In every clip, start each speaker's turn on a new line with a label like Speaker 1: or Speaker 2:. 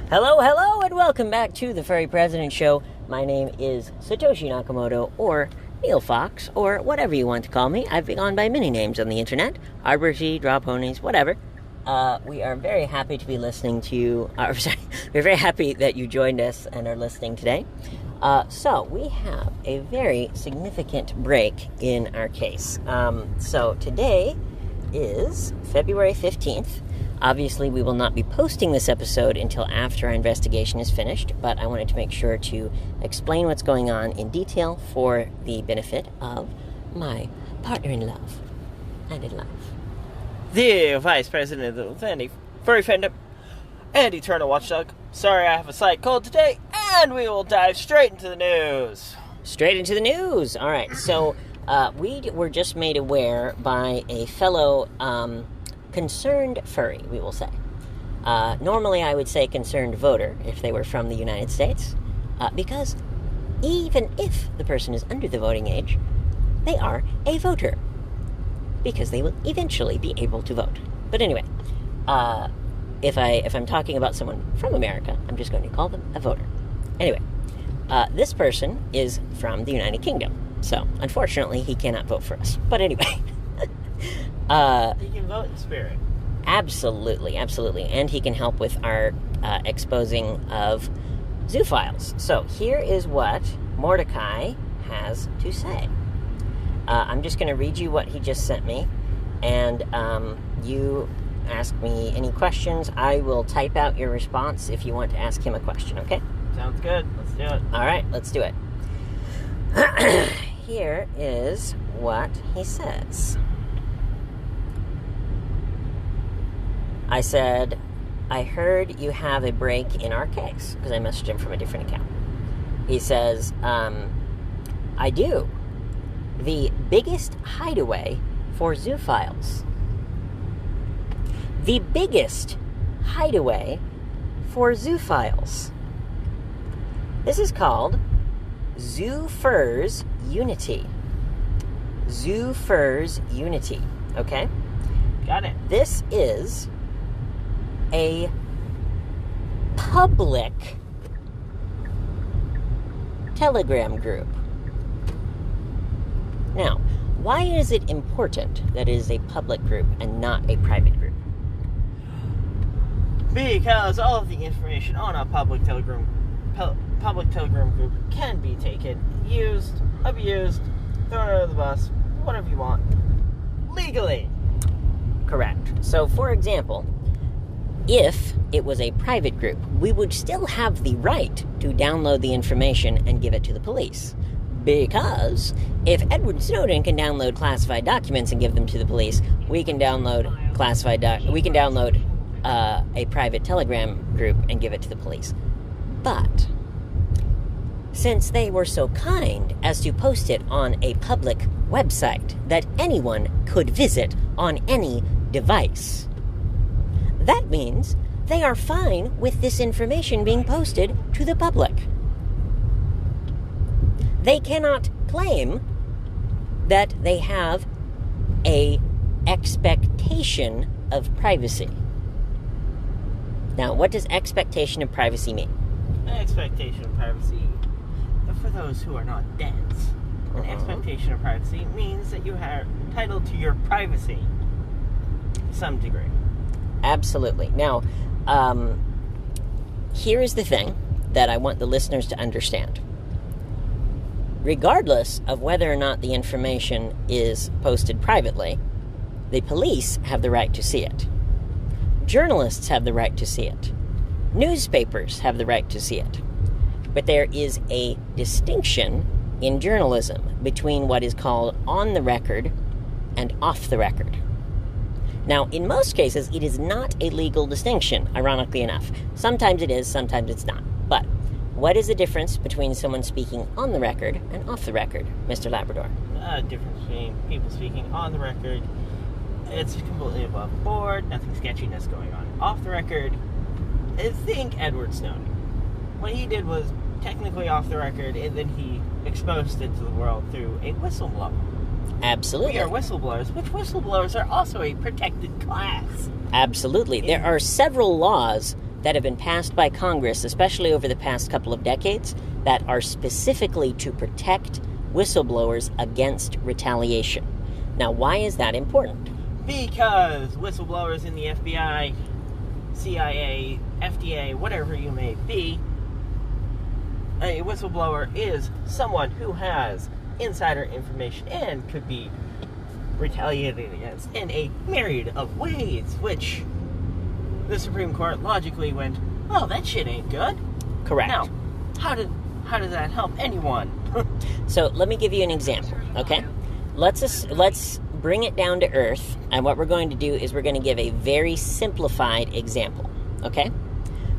Speaker 1: Hello, hello, and welcome back to the Furry President Show. My name is Satoshi Nakamoto, or Neil Fox, or whatever you want to call me. I've been gone by many names on the internet. Arbor Tea, Draw Ponies, whatever. We are very happy to be listening to you. We're very happy that you joined us and are listening today. So, we have a very significant break in our case. So, today is February 15th. Obviously, we will not be posting this episode until after our investigation is finished, but I wanted to make sure to explain what's going on in detail for the benefit of my partner in love and in life.
Speaker 2: The Vice President of the Furry Fandom and Eternal Watchdog. Sorry I have a slight cold today, and we will dive straight into the news.
Speaker 1: Straight into the news! Alright, so we were just made aware by a fellow concerned furry, we will say. Normally I would say concerned voter if they were from the United States, because even if the person is under the voting age, they are a voter, because they will eventually be able to vote. But anyway, if I'm talking about someone from America, I'm just going to call them a voter. Anyway, this person is from the United Kingdom, so unfortunately he cannot vote for us. But anyway...
Speaker 2: he can vote in spirit.
Speaker 1: Absolutely. And he can help with our exposing of zoophiles. So here is what Mordecai has to say. I'm just going to read you what he just sent me, and you ask me any questions. I will type out your response if you want to ask him a question, okay?
Speaker 2: Sounds good. Let's do it.
Speaker 1: All right, let's do it. Here is what he says. I said, I heard you have a break in our case, because I messaged him from a different account. He says, I do. The biggest hideaway for zoophiles. The biggest hideaway for zoophiles. This is called Zoofurs Unity. Zoofurs Unity, okay?
Speaker 2: Got it.
Speaker 1: This is a public Telegram group. Now, why is it important that it is a public group and not a private group?
Speaker 2: Because all of the information on a public Telegram group can be taken, used, abused, thrown under the bus, whatever you want, legally.
Speaker 1: Correct. So, for example, if it was a private group, we would still have the right to download the information and give it to the police. Because if Edward Snowden can download classified documents and give them to the police, we can download a private Telegram group and give it to the police. But since they were so kind as to post it on a public website that anyone could visit on any device, that means they are fine with this information being posted to the public. They cannot claim that they have an expectation of privacy. Now, what does expectation of privacy mean?
Speaker 2: Expectation of privacy, for those who are not dense, an expectation of privacy means that you are entitled to your privacy to some degree.
Speaker 1: Absolutely. Now, here is the thing that I want the listeners to understand. Regardless of whether or not the information is posted privately, the police have the right to see it. Journalists have the right to see it. Newspapers have the right to see it. But there is a distinction in journalism between what is called on the record and off the record. Now, in most cases, it is not a legal distinction, ironically enough. Sometimes it is, sometimes it's not. But what is the difference between someone speaking on the record and off the record, Mr. Labrador?
Speaker 2: Difference between people speaking on the record, it's completely above board, nothing sketchiness going on. Off the record, think Edward Snowden. What he did was technically off the record, and then he exposed it to the world through a whistleblower.
Speaker 1: Absolutely.
Speaker 2: We are whistleblowers, which whistleblowers are also a protected class.
Speaker 1: Absolutely. There are several laws that have been passed by Congress, especially over the past couple of decades, that are specifically to protect whistleblowers against retaliation. Now, why is that important?
Speaker 2: Because whistleblowers in the FBI, CIA, FDA, whatever you may be, a whistleblower is someone who has insider information and could be retaliated against in a myriad of ways, which the Supreme Court logically went, oh, that shit ain't good.
Speaker 1: Correct.
Speaker 2: Now, how does that help anyone?
Speaker 1: So let me give you an example, okay? Let's bring it down to earth, and what we're going to do is we're going to give a very simplified example, okay?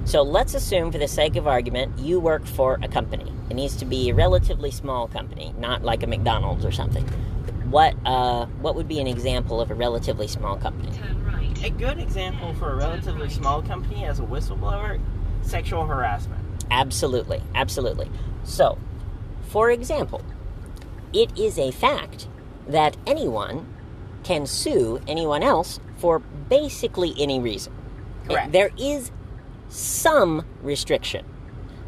Speaker 1: So let's assume, for the sake of argument, you work for a company. It needs to be a relatively small company, not like a McDonald's or something. What would be an example of a relatively small company?
Speaker 2: A good example for a relatively small company as a whistleblower, sexual harassment.
Speaker 1: Absolutely, absolutely. So, for example, it is a fact that anyone can sue anyone else for basically any reason.
Speaker 2: Correct.
Speaker 1: There is some restriction,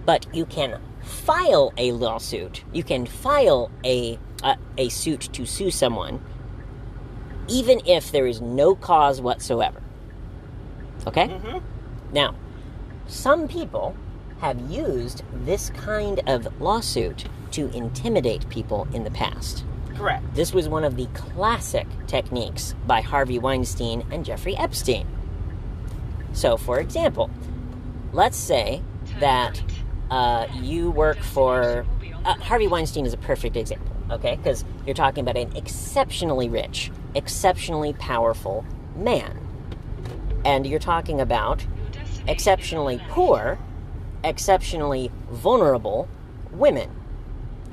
Speaker 1: but you can file a lawsuit. You can file a suit to sue someone, even if there is no cause whatsoever. Okay?
Speaker 2: Mm-hmm.
Speaker 1: Now, some people have used this kind of lawsuit to intimidate people in the past.
Speaker 2: Correct.
Speaker 1: This was one of the classic techniques by Harvey Weinstein and Jeffrey Epstein. So, for example, let's say that you work for... Harvey Weinstein is a perfect example, okay? Because you're talking about an exceptionally rich, exceptionally powerful man. And you're talking about exceptionally poor, exceptionally vulnerable women.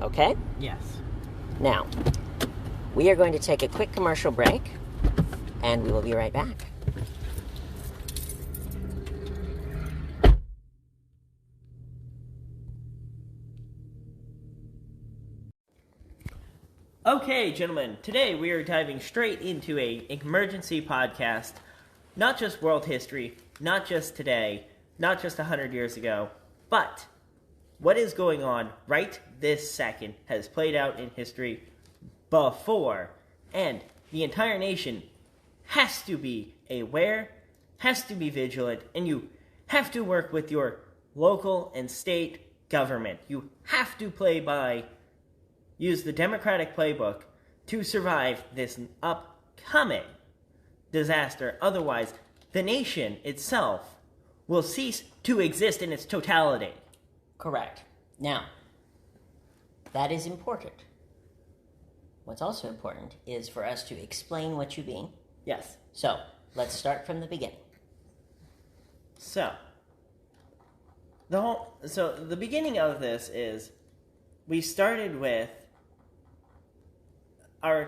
Speaker 1: Okay?
Speaker 2: Yes.
Speaker 1: Now, we are going to take a quick commercial break, and we will be right back.
Speaker 2: Okay, gentlemen, today we are diving straight into an emergency podcast. Not just world history, not just today, not just 100 years ago, but what is going on right this second has played out in history before, and the entire nation has to be aware, has to be vigilant, and you have to work with your local and state government. You have to use the democratic playbook to survive this upcoming disaster. Otherwise, the nation itself will cease to exist in its totality.
Speaker 1: Correct. Now, that is important. What's also important is for us to explain what you mean.
Speaker 2: Yes.
Speaker 1: So, let's start from the beginning.
Speaker 2: So, the beginning of this is we started with our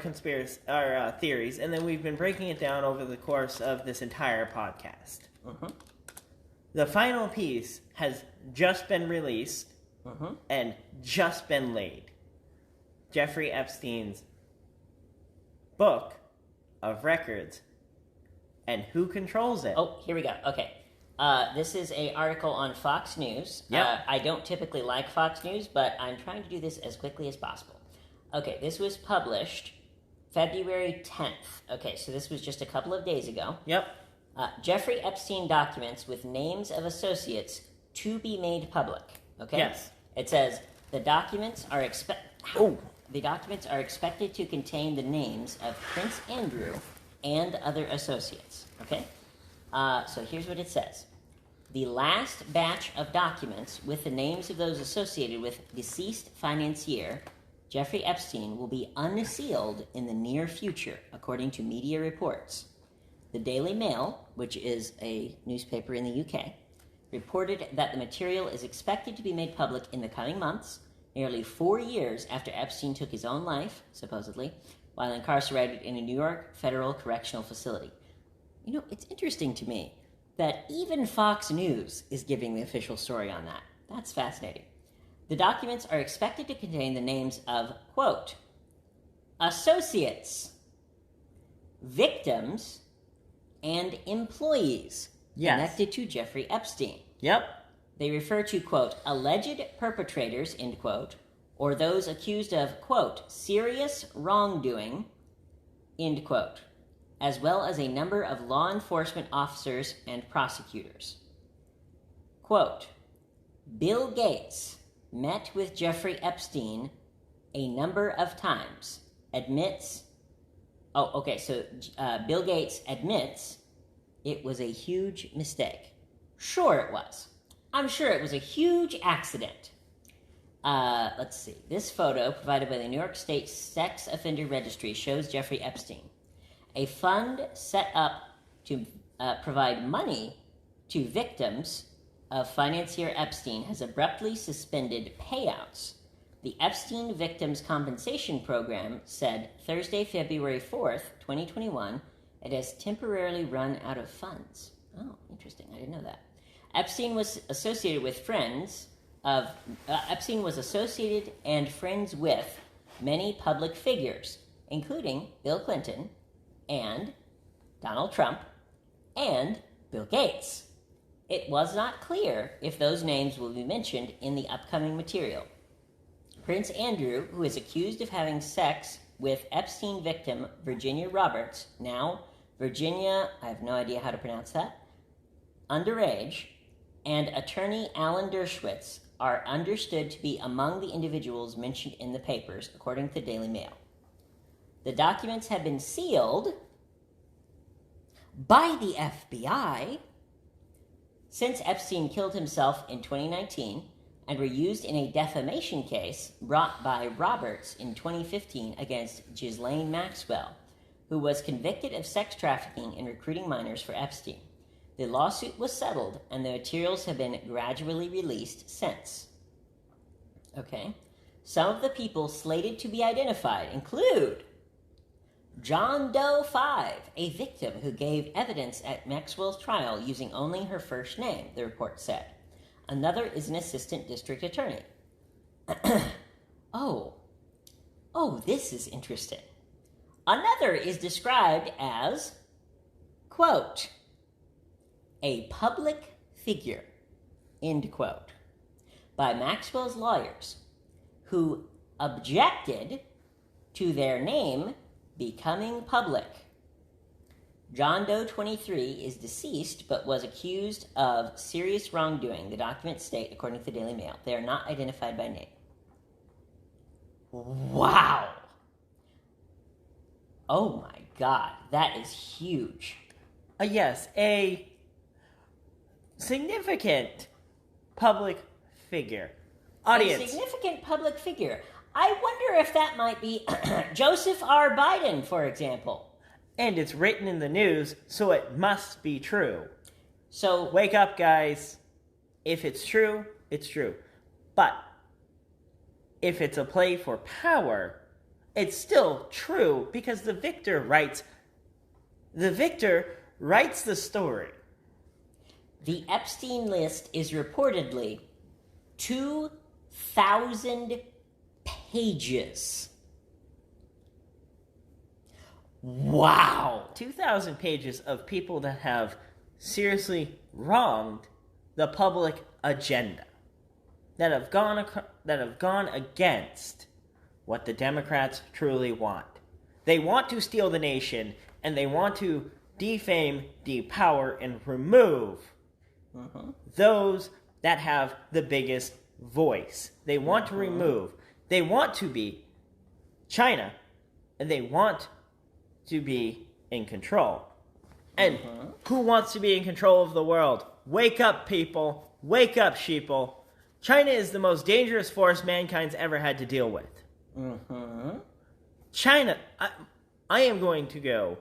Speaker 2: theories, and then we've been breaking it down over the course of this entire podcast.
Speaker 1: Mm-hmm.
Speaker 2: The final piece has just been released and just been laid. Jeffrey Epstein's book of records and who controls it.
Speaker 1: Oh, here we go. Okay. This is an article on Fox News.
Speaker 2: Yep.
Speaker 1: I don't typically like Fox News, but I'm trying to do this as quickly as possible. Okay, this was published February 10th. Okay, so this was just a couple of days ago.
Speaker 2: Yep.
Speaker 1: Jeffrey Epstein documents with names of associates to be made public. Okay?
Speaker 2: Yes.
Speaker 1: It says the documents are expected to contain the names of Prince Andrew and other associates. Okay? So here's what it says. The last batch of documents with the names of those associated with deceased financier Jeffrey Epstein will be unsealed in the near future, according to media reports. The Daily Mail, which is a newspaper in the UK, reported that the material is expected to be made public in the coming months, nearly 4 years after Epstein took his own life, supposedly, while incarcerated in a New York federal correctional facility. You know, it's interesting to me that even Fox News is giving the official story on that. That's fascinating. The documents are expected to contain the names of, quote, associates, victims, and employees connected to Jeffrey Epstein.
Speaker 2: Yep.
Speaker 1: They refer to, quote, alleged perpetrators, end quote, or those accused of, quote, serious wrongdoing, end quote, as well as a number of law enforcement officers and prosecutors. Quote, Bill Gates met with Jeffrey Epstein a number of times, admits... Bill Gates admits it was a huge mistake. Sure it was. I'm sure it was a huge accident. Let's see. This photo, provided by the New York State Sex Offender Registry, shows Jeffrey Epstein. A fund set up to provide money to victims of financier Epstein has abruptly suspended payouts. The Epstein Victims Compensation Program said Thursday, February 4th, 2021, it has temporarily run out of funds. Oh, interesting. I didn't know that. Epstein was associated and friends with many public figures, including Bill Clinton and Donald Trump and Bill Gates. It was not clear if those names will be mentioned in the upcoming material. Prince Andrew, who is accused of having sex with Epstein victim Virginia Roberts, now Virginia, I have no idea how to pronounce that, underage, and attorney Alan Dershowitz are understood to be among the individuals mentioned in the papers, according to the Daily Mail. The documents have been sealed by the FBI since Epstein killed himself in 2019 and were used in a defamation case brought by Roberts in 2015 against Ghislaine Maxwell, who was convicted of sex trafficking and recruiting minors for Epstein. The lawsuit was settled, and the materials have been gradually released since. Okay. Some of the people slated to be identified include John Doe 5, a victim who gave evidence at Maxwell's trial using only her first name, the report said. Another is an assistant district attorney. Oh, this is interesting. Another is described as, quote, a public figure, end quote, by Maxwell's lawyers, who objected to their name becoming public. John Doe 23 is deceased but was accused of serious wrongdoing, the documents state, according to the Daily Mail. They are not identified by name. Wow! Oh my God, that is huge.
Speaker 2: Yes, a significant public figure. Audience.
Speaker 1: A significant public figure. I wonder if that might be Joseph R. Biden, for example.
Speaker 2: And it's written in the news, so it must be true.
Speaker 1: So
Speaker 2: wake up, guys. If it's true, it's true. But if it's a play for power, it's still true because the victor writes the story.
Speaker 1: The Epstein list is reportedly 2,000 pages. Wow!
Speaker 2: 2,000 pages of people that have seriously wronged the public agenda. That have gone against what the Democrats truly want. They want to steal the nation, and they want to defame, depower, and remove those that have the biggest voice. They want to remove. They want to be China, and they want to be in control. And who wants to be in control of the world? Wake up, people. Wake up, sheeple. China is the most dangerous force mankind's ever had to deal with. China, I am going to go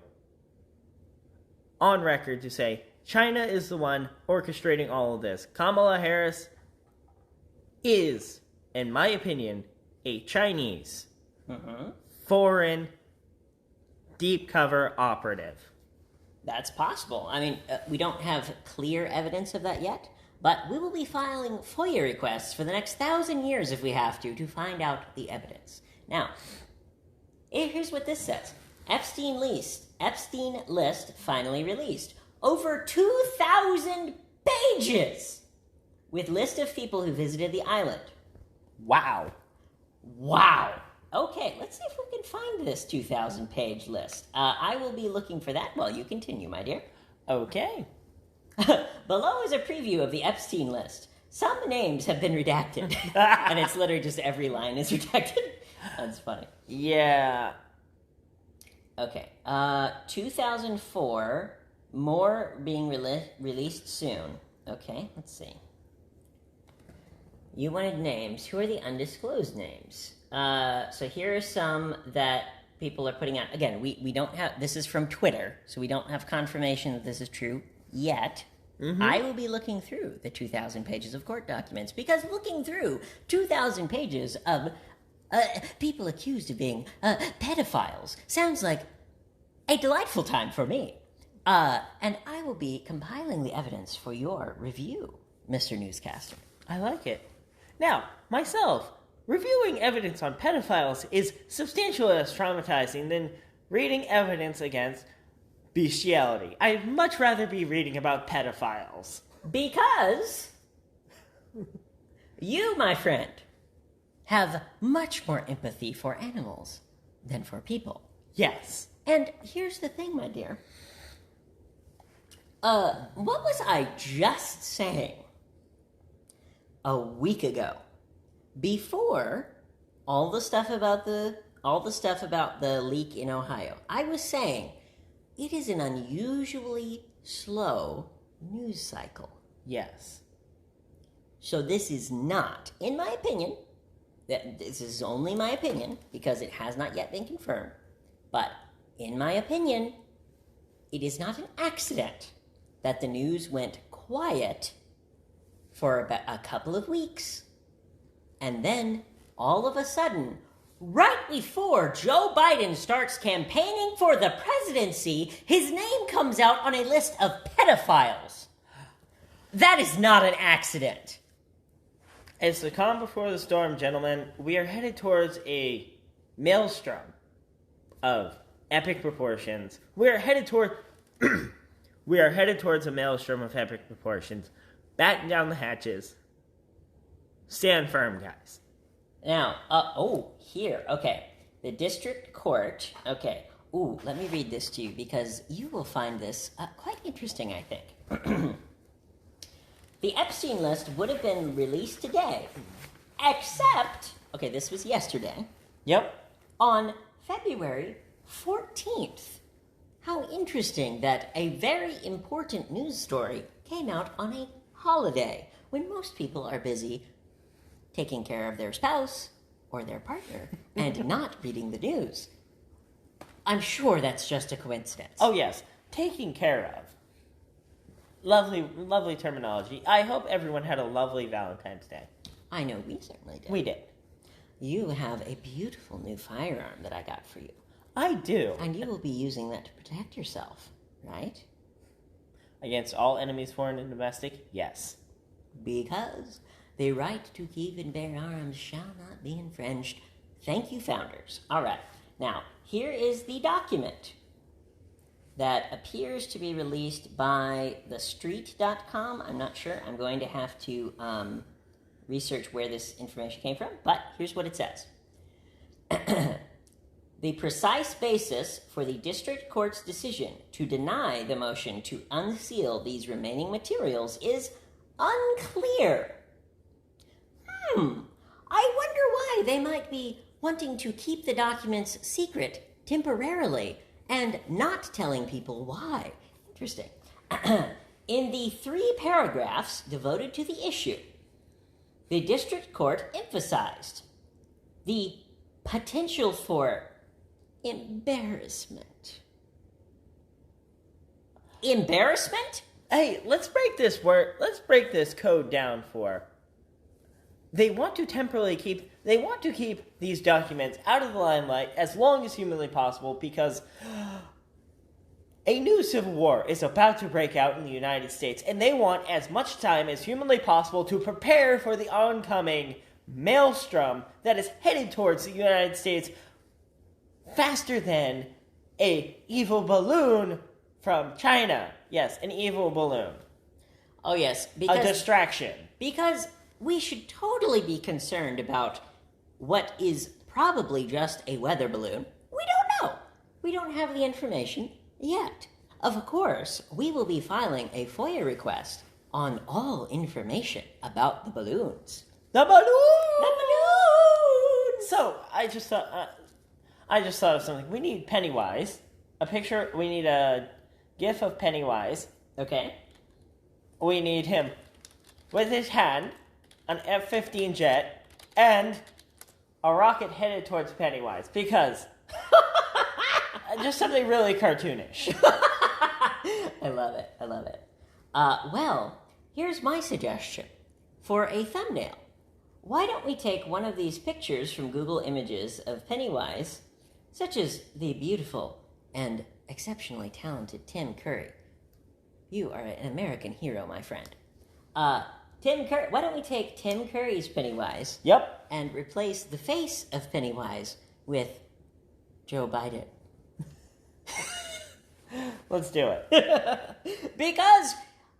Speaker 2: on record to say China is the one orchestrating all of this. Kamala Harris is, in my opinion, a Chinese foreign deep cover operative.
Speaker 1: That's possible. I mean, we don't have clear evidence of that yet, but we will be filing FOIA requests for the next 1,000 years if we have to find out the evidence. Now, here's what this says. Epstein list finally released. Over 2,000 pages! with list of people who visited the island.
Speaker 2: Wow.
Speaker 1: Wow. Okay, let's see if we can find this 2,000-page list. I will be looking for that while you continue, my dear.
Speaker 2: Okay.
Speaker 1: Below is a preview of the Epstein list. Some names have been redacted. And it's literally just every line is redacted. That's funny.
Speaker 2: Yeah.
Speaker 1: Okay. 2004, more being released soon. Okay, let's see. You wanted names. Who are the undisclosed names? So here are some that people are putting out. Again, we don't have... This is from Twitter, so we don't have confirmation that this is true yet. Mm-hmm. I will be looking through the 2,000 pages of court documents, because looking through 2,000 pages of people accused of being pedophiles sounds like a delightful time for me. And I will be compiling the evidence for your review, Mr. Newscaster.
Speaker 2: I like it. Now, myself, reviewing evidence on pedophiles is substantially less traumatizing than reading evidence against bestiality. I'd much rather be reading about pedophiles.
Speaker 1: Because you, my friend, have much more empathy for animals than for people.
Speaker 2: Yes.
Speaker 1: And here's the thing, my dear. What was I just saying a week ago? Before all the stuff about the leak in Ohio, I was saying it is an unusually slow news cycle.
Speaker 2: Yes.
Speaker 1: So this is not, in my opinion, this is only my opinion because it has not yet been confirmed, but in my opinion, it is not an accident that the news went quiet for about a couple of weeks, and then all of a sudden, right before Joe Biden starts campaigning for the presidency, his name comes out on a list of pedophiles. That is not an accident.
Speaker 2: It's the calm before the storm, gentlemen. We are headed towards a maelstrom of epic proportions. We are headed towards a maelstrom of epic proportions. Batten down the hatches. Stand firm, guys.
Speaker 1: Now, here, okay. The district court, okay. Ooh, let me read this to you because you will find this quite interesting, I think. The Epstein list would have been released today, except, okay, this was yesterday.
Speaker 2: Yep.
Speaker 1: On February 14th. How interesting that a very important news story came out on a holiday when most people are busy taking care of their spouse or their partner and not reading the news. I'm sure that's just a coincidence.
Speaker 2: Oh, yes. Taking care of. Lovely terminology. I hope everyone had a lovely Valentine's Day.
Speaker 1: I know we certainly did.
Speaker 2: We did.
Speaker 1: You have a beautiful new firearm that I got for you.
Speaker 2: I do.
Speaker 1: And you will be using that to protect yourself, right?
Speaker 2: Against all enemies, foreign and domestic? Yes.
Speaker 1: Because the right to keep and bear arms shall not be infringed. Thank you, founders. All right. Now, here is the document that appears to be released by thestreet.com. I'm not sure. I'm going to have to research where this information came from, but here's what it says. The precise basis for the district court's decision to deny the motion to unseal these remaining materials is unclear. I wonder why they might be wanting to keep the documents secret temporarily and not telling people why. Interesting. In the 3 paragraphs devoted to the issue, the district court emphasized the potential for embarrassment. Embarrassment?
Speaker 2: Hey, let's break this code down for. They want to keep these documents out of the limelight as long as humanly possible because a new civil war is about to break out in the United States, and they want as much time as humanly possible to prepare for the oncoming maelstrom that is headed towards the United States faster than an evil balloon from China. Yes, an evil balloon.
Speaker 1: Oh, yes. Because
Speaker 2: a distraction.
Speaker 1: Because we should totally be concerned about what is probably just a weather balloon. We don't know. We don't have the information yet. Of course, we will be filing a FOIA request on all information about the balloons.
Speaker 2: The balloon!
Speaker 1: The balloons!
Speaker 2: So, I just thought of something. We need Pennywise. We need a GIF of Pennywise.
Speaker 1: Okay.
Speaker 2: We need him with his hand, an F-15 jet, and a rocket headed towards Pennywise. Because just something really cartoonish.
Speaker 1: I love it. Well, here's my suggestion for a thumbnail. Why don't we take one of these pictures from Google Images of Pennywise, such as the beautiful and exceptionally talented Tim Curry. You are an American hero, my friend. Tim Curry. Why don't we take Tim Curry's Pennywise?
Speaker 2: Yep.
Speaker 1: And replace the face of Pennywise with Joe Biden.
Speaker 2: Let's do it.
Speaker 1: Because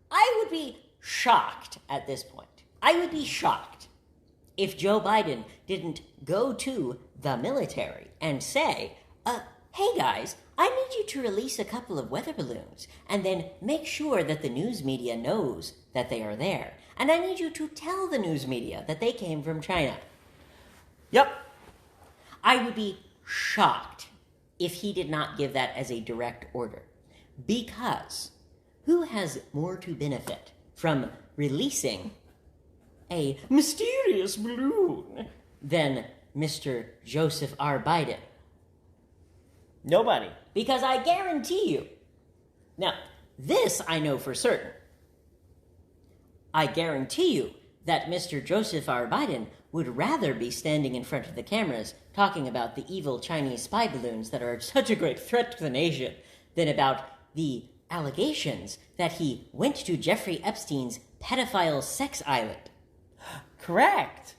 Speaker 1: I would be shocked at this point. I would be shocked if Joe Biden didn't go to the military and say, hey guys, I need you to release a couple of weather balloons and then make sure that the news media knows that they are there. And I need you to tell the news media that they came from China.
Speaker 2: Yep.
Speaker 1: I would be shocked if he did not give that as a direct order. Because who has more to benefit from releasing a mysterious balloon than Mr. Joseph R. Biden?
Speaker 2: Nobody.
Speaker 1: Because I guarantee you, now, this I know for certain. I guarantee you that Mr. Joseph R. Biden would rather be standing in front of the cameras talking about the evil Chinese spy balloons that are such a great threat to the nation than about the allegations that he went to Jeffrey Epstein's pedophile sex island.
Speaker 2: Correct.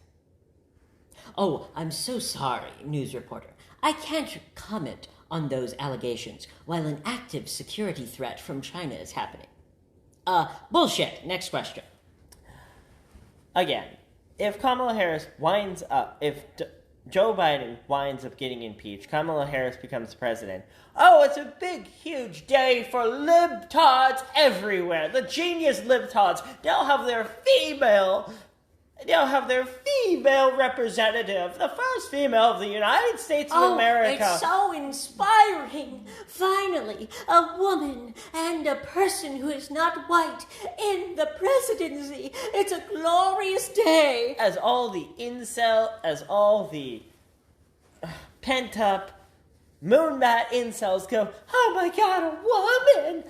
Speaker 1: Oh, I'm so sorry, news reporter. I can't comment on those allegations while an active security threat from China is happening. Bullshit. Next question.
Speaker 2: Again, if Kamala Harris winds up, if Joe Biden winds up getting impeached, Kamala Harris becomes president. Oh, it's a big, huge day for libtards everywhere. The genius libtards. They'll have their female representative, the first female of the United States of America.
Speaker 1: It's so inspiring. Finally, a woman and a person who is not white in the presidency. It's a glorious day.
Speaker 2: As all the pent-up moonbat incels go, oh my god, a woman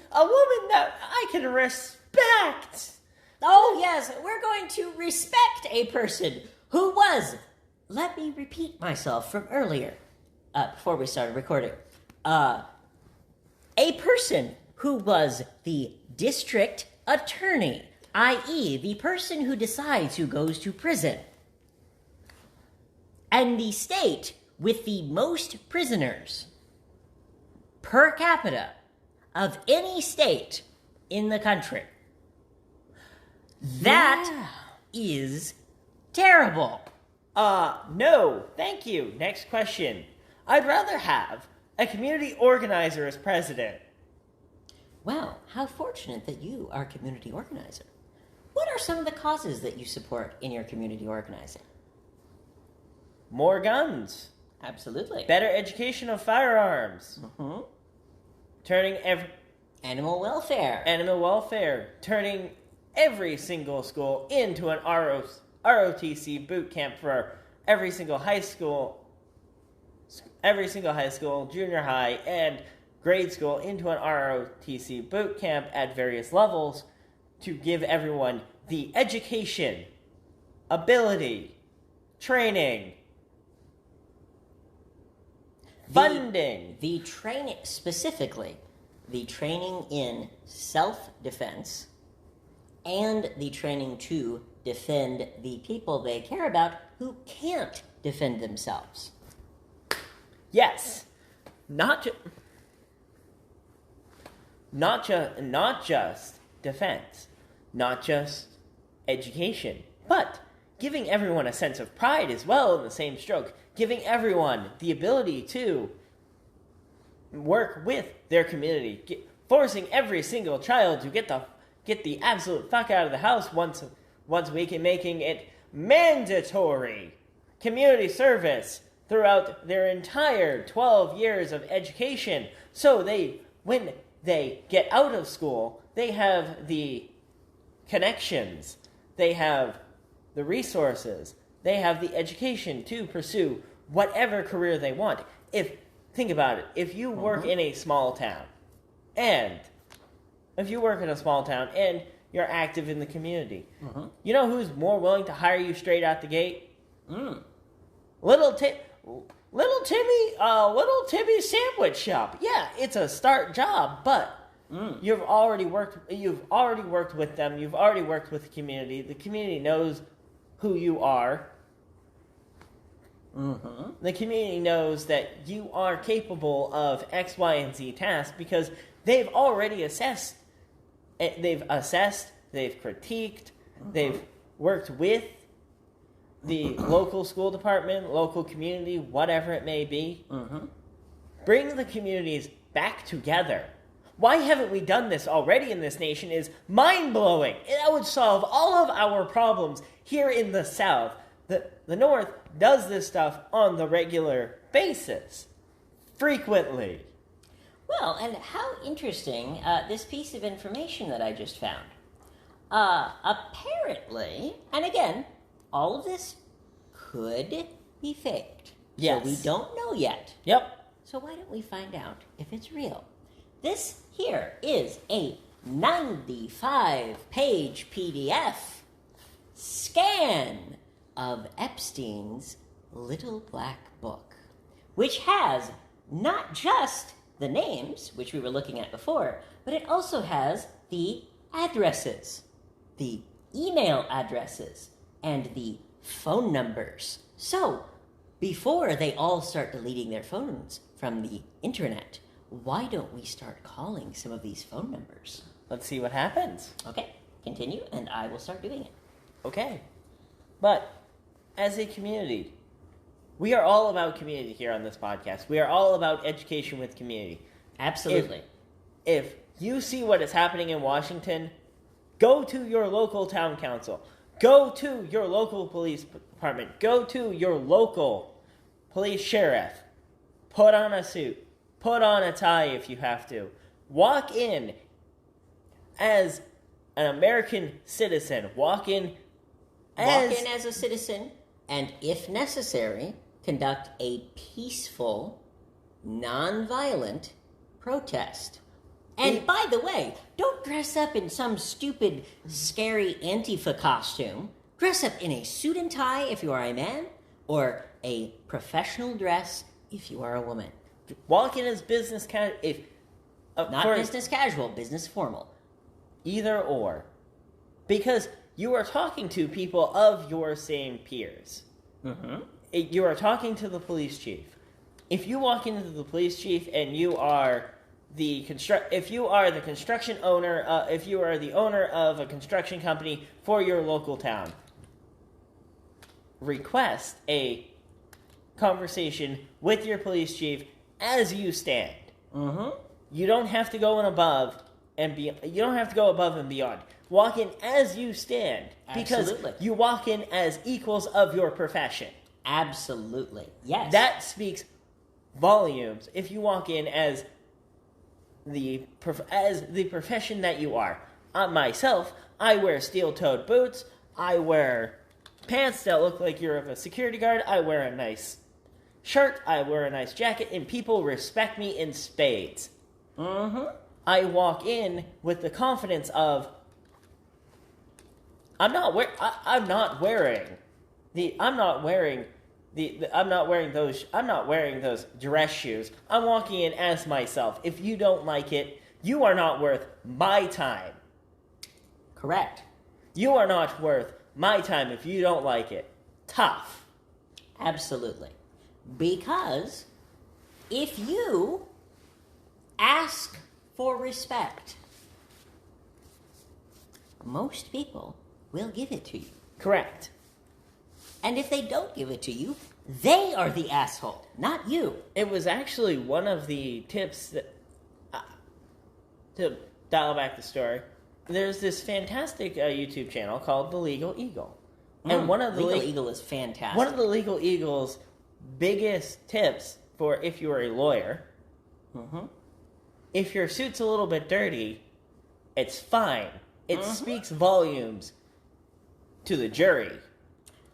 Speaker 2: that I can respect.
Speaker 1: Oh, yes, we're going to respect a person who was, let me repeat myself from earlier, before we started recording, a person who was the district attorney, i.e., the person who decides who goes to prison, and the state with the most prisoners per capita of any state in the country. That is terrible.
Speaker 2: No, thank you. Next question. I'd rather have a community organizer as president.
Speaker 1: Well, how fortunate that you are a community organizer. What are some of the causes that you support in your community organizing?
Speaker 2: More guns.
Speaker 1: Absolutely.
Speaker 2: Better education of firearms.
Speaker 1: Mm-hmm. Animal welfare. Turning every single school into an ROTC boot camp for every single high school, junior high, and grade school into an ROTC boot camp at various levels to give everyone the education, ability, training, funding. The training, specifically, the training in self-defense and the training to defend the people they care about who can't defend themselves.
Speaker 2: Yes. Not just defense. Not just education, but giving everyone a sense of pride as well in the same stroke, giving everyone the ability to work with their community, forcing every single child to get the absolute fuck out of the house once a week, and making it mandatory community service throughout their entire 12 years of education. So when they get out of school, they have the connections, they have the resources, they have the education to pursue whatever career they want. Think about it, if you work in a small town, and you're active in the community, you know who's more willing to hire you straight out the gate? Little Timmy sandwich shop. Yeah, it's a start job, but you've already worked with them. You've already worked with the community. The community knows who you are. The community knows that you are capable of X, Y, and Z tasks because they've already assessed. They've critiqued. They've worked with the local school department, local community, whatever it may be. Bring the communities back together. Why haven't we done this already in this nation is mind-blowing. That would solve all of our problems here in the South. The North does this stuff on the regular basis, frequently.
Speaker 1: Well, and how interesting, this piece of information that I just found. Apparently, and again, all of this could be faked.
Speaker 2: Yes.
Speaker 1: So we don't know yet.
Speaker 2: Yep.
Speaker 1: So why don't we find out if it's real? This here is a 95-page PDF scan of Epstein's Little Black Book, which has not just the names, which we were looking at before, but it also has the addresses, the email addresses, and the phone numbers. So, before they all start deleting their phones from the internet, why don't we start calling some of these phone numbers?
Speaker 2: Let's see what happens.
Speaker 1: Okay, continue, and I will start doing it.
Speaker 2: Okay. But, as a community, we are all about community here on this podcast. We are all about education with community.
Speaker 1: Absolutely.
Speaker 2: If you see what is happening in Washington, go to your local town council. Go to your local police department. Go to your local police sheriff. Put on a suit. Put on a tie if you have to. Walk in as an American citizen. Walk in as
Speaker 1: a citizen, and if necessary, conduct a peaceful, non-violent protest. And by the way, don't dress up in some stupid, scary Antifa costume. Dress up in a suit and tie if you are a man, or a professional dress if you are a woman.
Speaker 2: Walk in as business casual.
Speaker 1: Business casual, business formal.
Speaker 2: Either or. Because you are talking to people of your same peers. You are talking to the police chief. If you walk into the police chief and you are if you are the construction owner, if you are the owner of a construction company for your local town, request a conversation with your police chief as you stand. You don't have to go above and beyond. Walk in as you stand.
Speaker 1: Absolutely.
Speaker 2: Because you walk in as equals of your profession.
Speaker 1: Absolutely. Yes.
Speaker 2: That speaks volumes if you walk in as the profession that you are. Myself, I wear steel-toed boots. I wear pants that look like you're a security guard. I wear a nice shirt. I wear a nice jacket, and people respect me in spades. I walk in with the confidence of I'm not wearing those dress shoes. I'm walking in as myself. If you don't like it, you are not worth my time.
Speaker 1: Correct.
Speaker 2: You are not worth my time if you don't like it. Tough.
Speaker 1: Absolutely. Because if you ask for respect, most people will give it to you.
Speaker 2: Correct.
Speaker 1: And if they don't give it to you, they are the asshole, not you.
Speaker 2: It was actually one of the tips that, to dial back the story, there's this fantastic YouTube channel called The Legal Eagle. And one of the
Speaker 1: Legal Eagle is fantastic.
Speaker 2: One of the Legal Eagle's biggest tips for if you are a lawyer, if your suit's a little bit dirty, it's fine. It speaks volumes to the jury.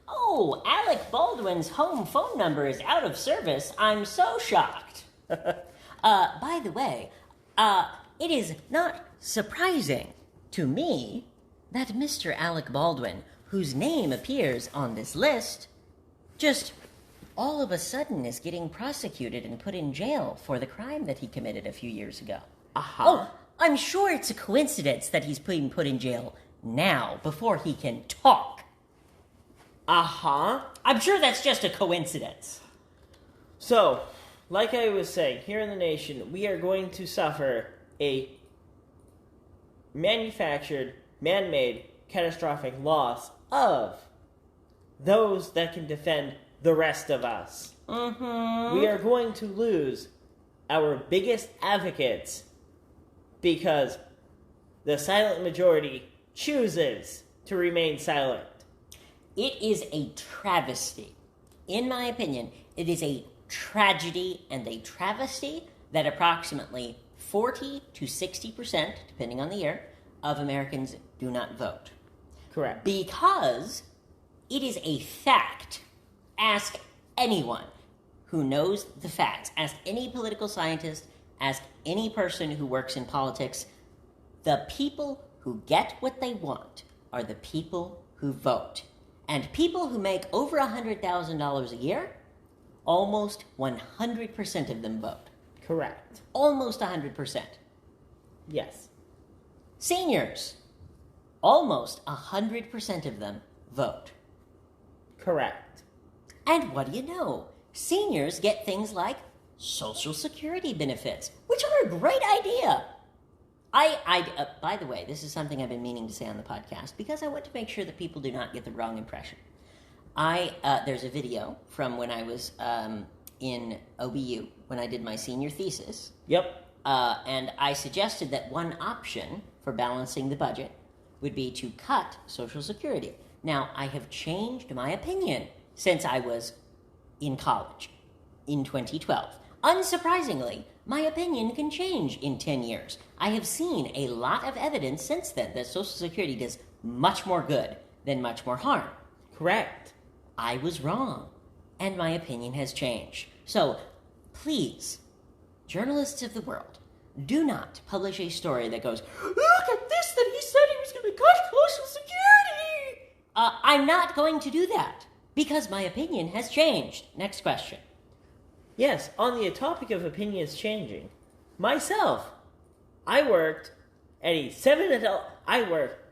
Speaker 1: Oh, Alec Baldwin's home phone number is out of service. I'm so shocked. By the way, it is not surprising to me that Mr. Alec Baldwin, whose name appears on this list, just all of a sudden is getting prosecuted and put in jail for the crime that he committed a few years ago. Oh, I'm sure it's a coincidence that he's being put in jail now before he can talk. I'm sure that's just a coincidence.
Speaker 2: So, like I was saying, here in the nation, we are going to suffer a manufactured, man-made, catastrophic loss of those that can defend the rest of us. We are going to lose our biggest advocates because the silent majority chooses to remain silent.
Speaker 1: It is a travesty. In my opinion, it is a tragedy and a travesty that approximately 40 to 60%, depending on the year, of Americans do not vote.
Speaker 2: Correct.
Speaker 1: Because it is a fact. Ask anyone who knows the facts. Ask any political scientist. Ask any person who works in politics. The people who get what they want are the people who vote. And people who make over $100,000 a year, almost 100% of them vote.
Speaker 2: Correct.
Speaker 1: Almost 100%.
Speaker 2: Yes.
Speaker 1: Seniors, almost 100% of them vote.
Speaker 2: Correct.
Speaker 1: And what do you know? Seniors get things like Social Security benefits, which are a great idea. By the way, this is something I've been meaning to say on the podcast because I want to make sure that people do not get the wrong impression. There's a video from when I was in OBU, when I did my senior thesis.
Speaker 2: Yep.
Speaker 1: And I suggested that one option for balancing the budget would be to cut Social Security. Now, I have changed my opinion since I was in college in 2012. Unsurprisingly, my opinion can change in 10 years. I have seen a lot of evidence since then that Social Security does much more good than much more harm.
Speaker 2: Correct.
Speaker 1: I was wrong, and my opinion has changed. So, please, journalists of the world, do not publish a story that goes, look at this, that he said he was going to cut Social Security! I'm not going to do that, because my opinion has changed. Next question.
Speaker 2: Yes, on the topic of opinions changing, myself, I worked at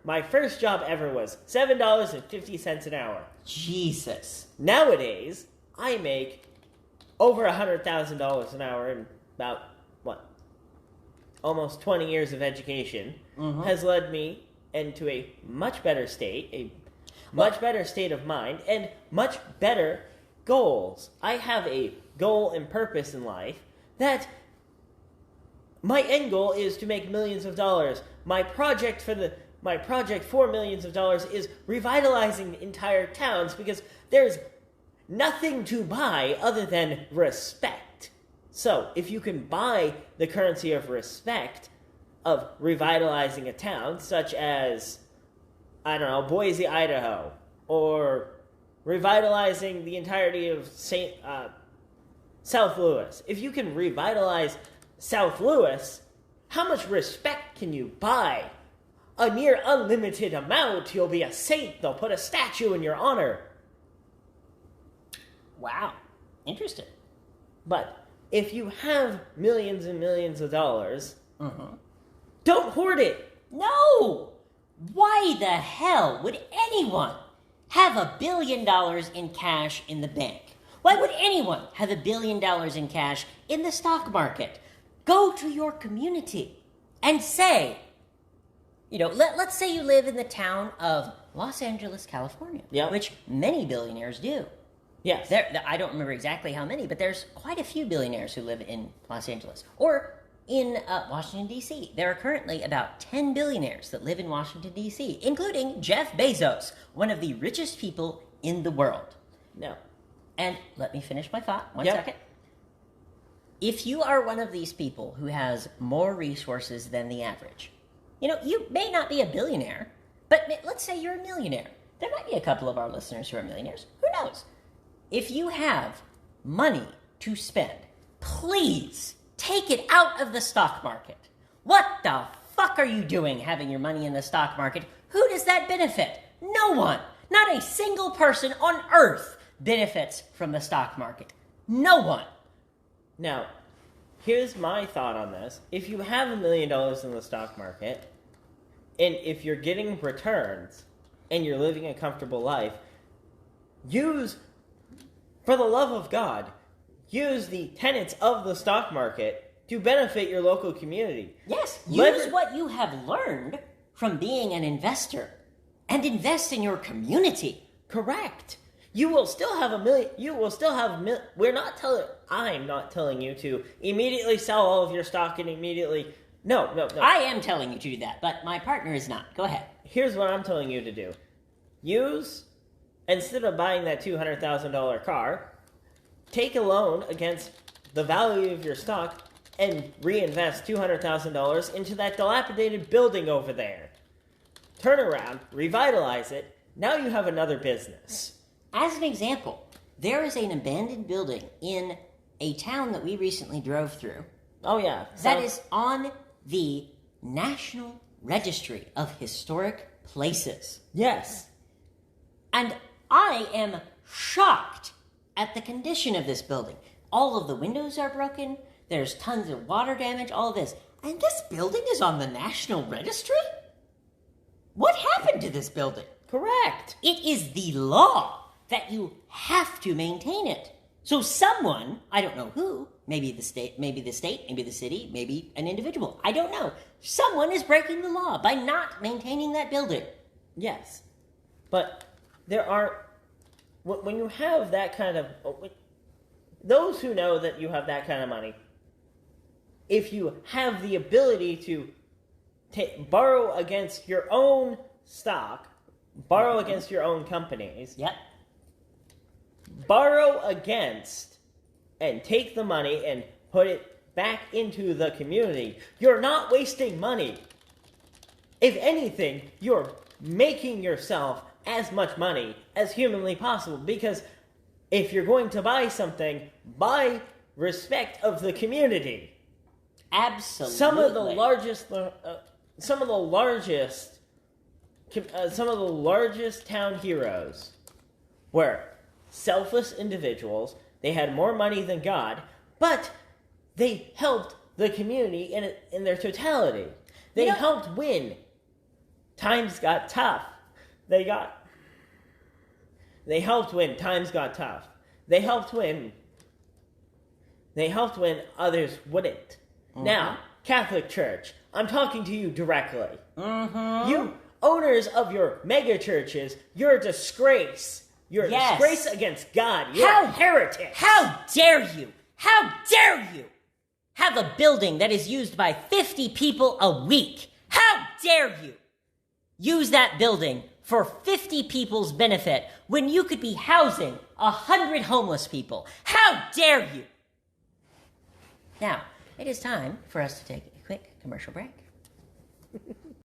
Speaker 2: my first job ever was $7.50 an hour.
Speaker 1: Jesus.
Speaker 2: Nowadays, I make over $100,000 an hour in about, almost 20 years of education has led me into a much better state, better state of mind, and much better goals. I have a goal and purpose in life that my end goal is to make millions of dollars. My project for millions of dollars is revitalizing entire towns because there's nothing to buy other than respect. So, if you can buy the currency of respect of revitalizing a town, such as, Boise, Idaho, or revitalizing the entirety of South Louis. If you can revitalize South Louis, how much respect can you buy? A near unlimited amount. You'll be a saint. They'll put a statue in your honor.
Speaker 1: Wow. Interesting.
Speaker 2: But if you have millions and millions of dollars, don't hoard it.
Speaker 1: No! Why the hell would anyone have $1 billion in cash in the bank? Why would anyone have $1 billion in cash in the stock market? Go to your community and say, let's say you live in the town of Los Angeles, California, which many billionaires do.
Speaker 2: Yes.
Speaker 1: I don't remember exactly how many, but there's quite a few billionaires who live in Los Angeles. Or in Washington, D.C. There are currently about 10 billionaires that live in Washington, D.C., including Jeff Bezos, one of the richest people in the world.
Speaker 2: No.
Speaker 1: And let me finish my thought. One second. If you are one of these people who has more resources than the average, you may not be a billionaire, but let's say you're a millionaire. There might be a couple of our listeners who are millionaires. Who knows? If you have money to spend, please take it out of the stock market. What the fuck are you doing having your money in the stock market? Who does that benefit? No one. Not a single person on earth benefits from the stock market. No one.
Speaker 2: Now, here's my thought on this. If you have $1 million in the stock market, and if you're getting returns, and you're living a comfortable life, for the love of God, use the tenets of the stock market to benefit your local community.
Speaker 1: Yes, use what you have learned from being an investor and invest in your community.
Speaker 2: Correct. You will still have I'm not telling you to immediately sell all of your stock and immediately... No.
Speaker 1: I am telling you to do that, but my partner is not. Go ahead.
Speaker 2: Here's what I'm telling you to do. Instead of buying that $200,000 car, take a loan against the value of your stock and reinvest $200,000 into that dilapidated building over there. Turn around, revitalize it. Now you have another business.
Speaker 1: As an example, there is an abandoned building in a town that we recently drove through.
Speaker 2: Oh, yeah.
Speaker 1: That is on the National Registry of Historic Places.
Speaker 2: Yes.
Speaker 1: And I am shocked at the condition of this building. All of the windows are broken. There's tons of water damage, all of this. And this building is on the National Registry? What happened to this building?
Speaker 2: Correct.
Speaker 1: It is the law that you have to maintain it. So someone, I don't know who, maybe the state, maybe the city, maybe an individual, I don't know. Someone is breaking the law by not maintaining that building.
Speaker 2: Yes. But when you have that kind of, those who know that you have that kind of money, if you have the ability to borrow against your own stock, borrow against your own companies, borrow against and take the money and put it back into the community, you're not wasting money. If anything, you're making yourself as much money as humanly possible, because if you're going to buy something, buy respect of the community.
Speaker 1: Absolutely.
Speaker 2: Some of the largest town heroes were selfless individuals. They had more money than God, but they helped the community in their totality. They helped win. Times got tough. They helped win. Times got tough. They helped win. Others wouldn't. Mm-hmm. Now, Catholic Church, I'm talking to you directly.
Speaker 1: Mm-hmm.
Speaker 2: You owners of your mega churches, you're a disgrace. You're a disgrace against God. You're a heretic.
Speaker 1: How dare you? How dare you have a building that is used by 50 people a week? How dare you use that building for 50 people's benefit when you could be housing 100 homeless people? How dare you? Now, it is time for us to take a quick commercial break.